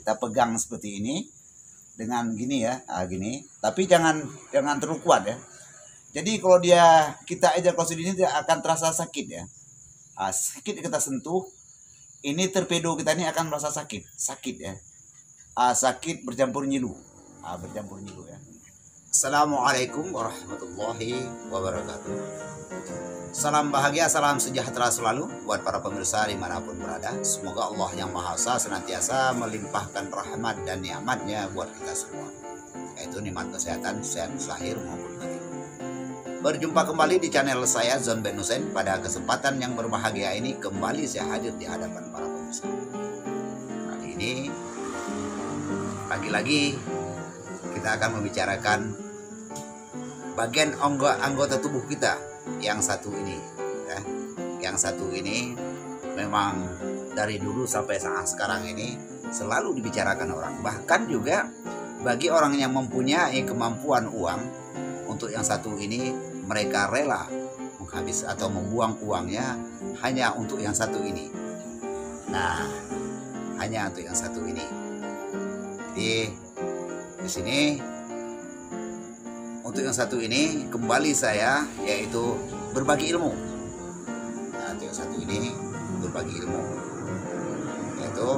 Kita pegang seperti ini dengan gini ya, gini. Tapi jangan terlalu kuat ya. Jadi kalau kita ejakulasi dini tidak akan terasa sakit ya. Sedikit kita sentuh, ini torpedo kita ini akan merasa sakit ya. Sakit bercampur nyilu, ya. Assalamualaikum warahmatullahi wabarakatuh. Salam bahagia, salam sejahtera selalu buat para pemirsa dimanapun berada. Semoga Allah yang Maha Esa senantiasa melimpahkan rahmat dan nikmatnya buat kita semua, yaitu nikmat kesehatan, sehat lahir maupun batin. Berjumpa kembali di channel saya Zon Ben Hussein. Pada kesempatan yang berbahagia ini kembali saya hadir di hadapan para pemirsa. Kali ini lagi-lagi kita akan membicarakan bagian anggota tubuh kita yang satu ini ya. Yang satu ini memang dari dulu sampai saat sekarang ini selalu dibicarakan orang. Bahkan juga bagi orang yang mempunyai kemampuan uang, untuk yang satu ini mereka rela menghabis atau membuang uangnya hanya untuk yang satu ini. Nah, hanya untuk yang satu ini. Jadi di sini untuk yang satu ini kembali saya yaitu berbagi ilmu. Nah, untuk yang satu ini berbagi ilmu yaitu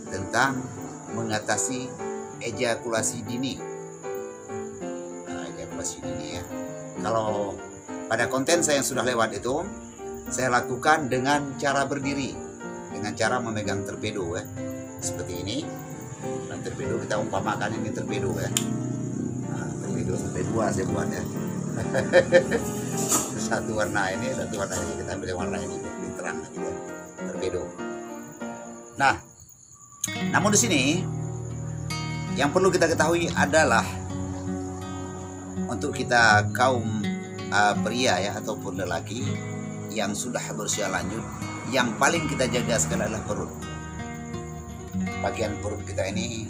tentang mengatasi ejakulasi dini. Nah, ejakulasi dini ya. Kalau pada konten saya yang sudah lewat itu saya lakukan dengan cara berdiri, dengan cara memegang torpedo ya. Seperti ini. Nah, torpedo kita umpamakan ini torpedo ya. Torpedo sampai dua saya buat ya. Satu warna ini, satu warna ini, kita ambil warna ini lebih terang gitu. Torpedo. Nah, namun di sini yang perlu kita ketahui adalah untuk kita kaum pria ya ataupun lelaki yang sudah berusia lanjut, yang paling kita jaga sekali adalah perut. Bagian perut kita ini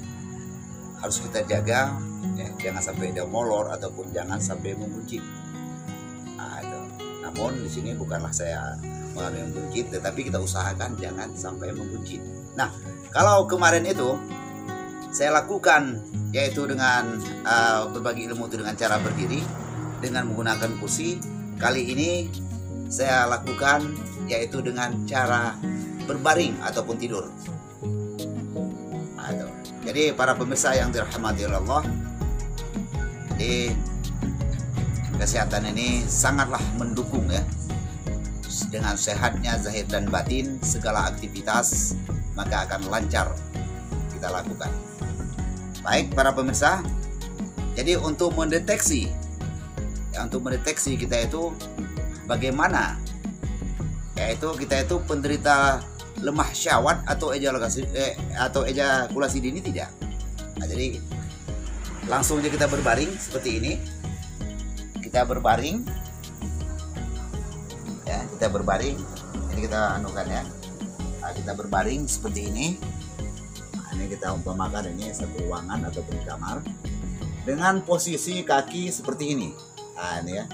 harus kita jaga ya, jangan sampai ada molor ataupun jangan sampai membuncit. Namun di sini bukanlah saya membuncit, tetapi kita usahakan jangan sampai membuncit. Nah, kalau kemarin itu saya lakukan yaitu dengan berbagi ilmu itu dengan cara berdiri dengan menggunakan kursi. Kali ini saya lakukan yaitu dengan cara berbaring ataupun tidur. Jadi para pemirsa yang dirahmati Allah, jadi kesehatan ini sangatlah mendukung ya. Dengan sehatnya zahir dan batin segala aktivitas maka akan lancar kita lakukan. Baik para pemirsa, jadi untuk mendeteksi kita itu bagaimana, yaitu kita itu penderita lemah syahwat atau ejakulasi dini tidak. Nah, jadi langsung aja kita berbaring seperti ini. Kita berbaring ya, kita berbaring. Ini kita anukan ya. Nah, kita berbaring seperti ini. Nah, ini kita umpamakan ini satu ruangan ataupun kamar dengan posisi kaki seperti ini. Nah, ini ya.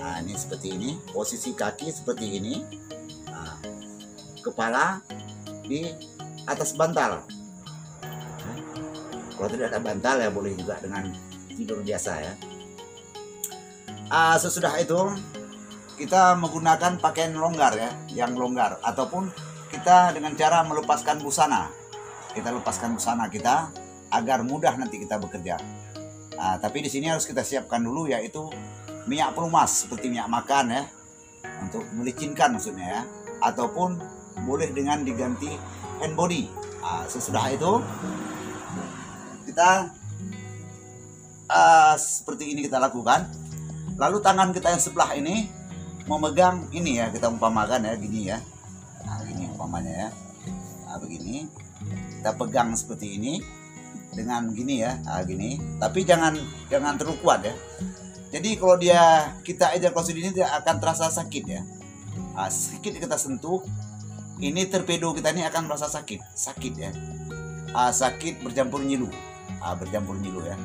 Nah, ini seperti ini, posisi kaki seperti ini. Nah, kepala di atas bantal. Nah, kalau tidak ada bantal ya boleh juga dengan tidur biasa ya. Sesudah itu kita menggunakan pakaian longgar ya, yang longgar, ataupun kita dengan cara melepaskan busana. Kita lepaskan busana kita agar mudah nanti kita bekerja. Tapi di sini harus kita siapkan dulu yaitu minyak pelumas seperti minyak makan ya, untuk melicinkan maksudnya ya, ataupun boleh dengan diganti hand body. Sesudah itu kita seperti ini kita lakukan. Lalu tangan kita yang sebelah ini memegang ini ya, kita umpamakan ya gini ya. Nah, gini umpamanya ya. Nah, begini. Kita pegang seperti ini dengan gini ya, gini. Tapi jangan terlalu kuat ya. Jadi kalau kita ejakulasi dini tidak akan terasa sakit ya. Sedikit kita sentuh, ini torpedo kita ini akan merasa sakit ya. Sakit bercampur nyilu, ya.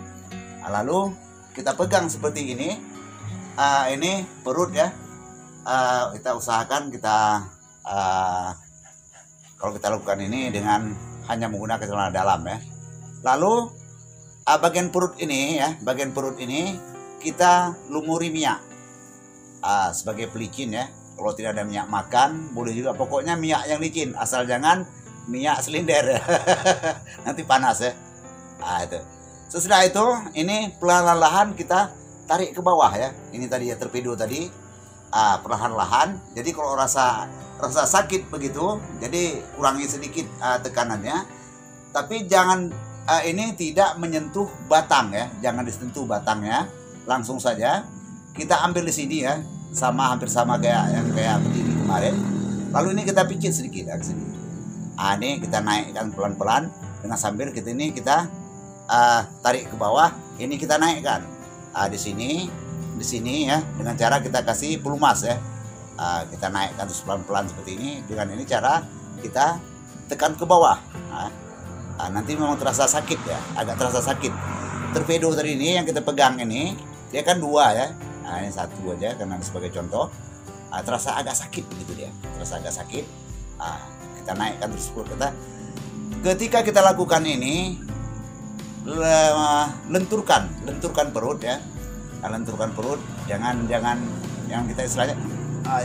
Lalu kita pegang seperti ini. Ini perut ya. Kita usahakan kalau kita lakukan ini dengan hanya menggunakan celana dalam ya. Lalu bagian perut ini ya, bagian perut ini kita lumuri minyak sebagai pelicin ya. Kalau tidak ada minyak makan boleh juga, pokoknya minyak yang licin, asal jangan minyak silinder nanti panas ya. Itu. Sesudah itu ini perlahan-lahan kita tarik ke bawah ya. Ini tadi ya torpedo tadi, perlahan-lahan. Jadi kalau rasa sakit begitu, jadi kurangi sedikit tekanannya. Tapi jangan ini tidak menyentuh batang ya, jangan disentuh batangnya, langsung saja kita ambil di sini ya, hampir sama kayak berdiri kemarin. Lalu ini kita picit sedikit ke sini. Ini kita naikkan pelan-pelan dengan sambil kita tarik ke bawah. Ini kita naikkan di sini ya, dengan cara kita kasih pelumas ya. Kita naikkan terus pelan-pelan seperti ini. Dengan ini cara kita tekan ke bawah. Nanti memang terasa sakit ya, agak terasa sakit. Torpedo tadi ini yang kita pegang ini, dia kan dua ya. Ini satu aja karena sebagai contoh. Terasa agak sakit begitu dia, terasa agak sakit. Kita naikkan terus perut kita. Ketika kita lakukan ini, lenturkan perut ya. Lenturkan perut, jangan yang kita istilahnya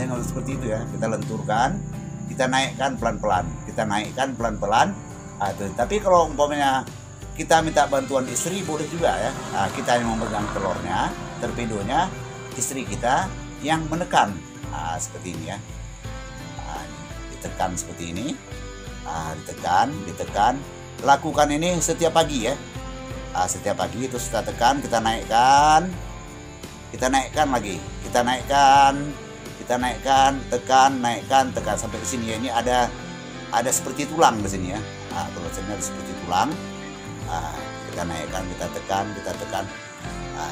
yang harus seperti itu ya. Kita lenturkan, kita naikkan pelan-pelan, tapi kalau umpamanya kita minta bantuan istri boleh juga ya. Kita yang memegang telurnya, torpedonya, istri kita yang menekan seperti ini ya. Ditekan seperti ini, ditekan. Lakukan ini setiap pagi ya. Setiap pagi itu kita tekan, kita naikkan lagi, kita naikkan, tekan sampai ke sini ya. Ini ada seperti tulang di sini ya. Tulisannya ada seperti tulang. Kita naikkan, kita tekan.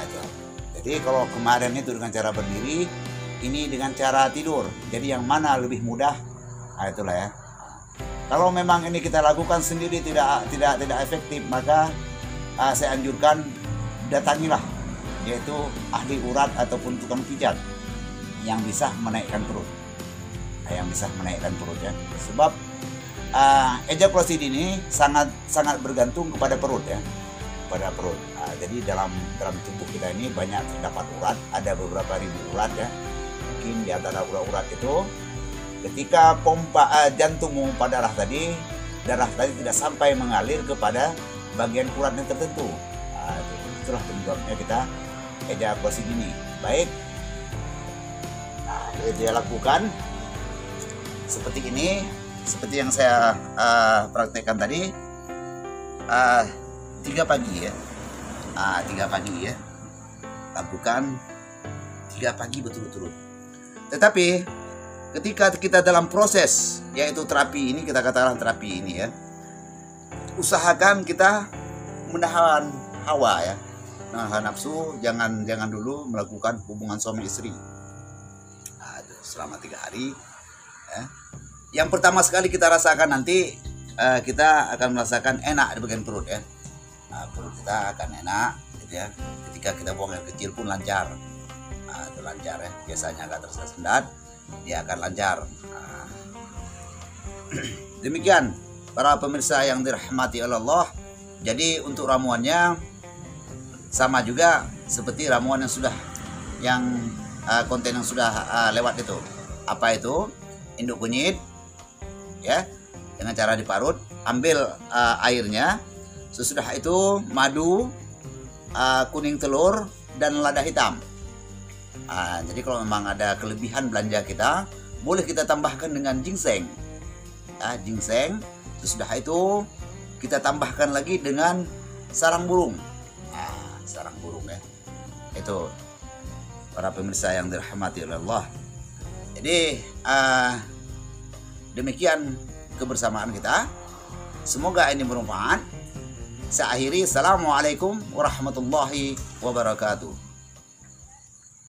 Itu. Jadi kalau kemarin itu dengan cara berdiri, ini dengan cara tidur. Jadi yang mana lebih mudah? Itulah ya. Kalau memang ini kita lakukan sendiri tidak efektif, maka saya anjurkan datangilah, yaitu ahli urat ataupun tukang pijat yang bisa menaikkan perut. Ya. Sebab ejakulasi dini sangat bergantung kepada perut ya. Jadi dalam tubuh kita ini banyak terdapat urat, ada beberapa ribu urat ya. Mungkin di antara urat-urat itu, ketika pompa jantung memompa darah tadi tidak sampai mengalir kepada bagian urat yang tertentu. Itulah penyebabnya kita ejakulasi dini. Baik, dia lakukan seperti ini, seperti yang saya praktekkan tadi. 3 pagi ya. 3 pagi ya. Lakukan 3 pagi betul-betul. Tetapi ketika kita dalam proses, yaitu terapi ini, kita katakan terapi ini ya, usahakan kita menahan hawa ya, menahan nafsu. Jangan dulu melakukan hubungan suami istri selama 3 hari ya. Yang pertama sekali kita rasakan nanti, kita akan merasakan enak di bagian perut ya. Perut kita akan enak gitu ya. Ketika kita buang air kecil pun lancar. Itu lancar ya. Biasanya agak tersendat, dia akan lancar. Demikian para pemirsa yang dirahmati Allah. Jadi untuk ramuannya sama juga seperti ramuan yang konten yang sudah lewat itu. Apa itu? Induk kunyit ya, dengan cara diparut, ambil airnya. Sesudah itu madu, kuning telur, dan lada hitam. Jadi kalau memang ada kelebihan belanja kita, boleh kita tambahkan dengan ginseng. Ginseng. Sesudah itu kita tambahkan lagi dengan sarang burung. Sarang burung ya. Itu para pemirsa yang dirahmati oleh Allah. Jadi demikian kebersamaan kita. Semoga ini bermanfaat. Saya akhiri. Assalamualaikum warahmatullahi wabarakatuh.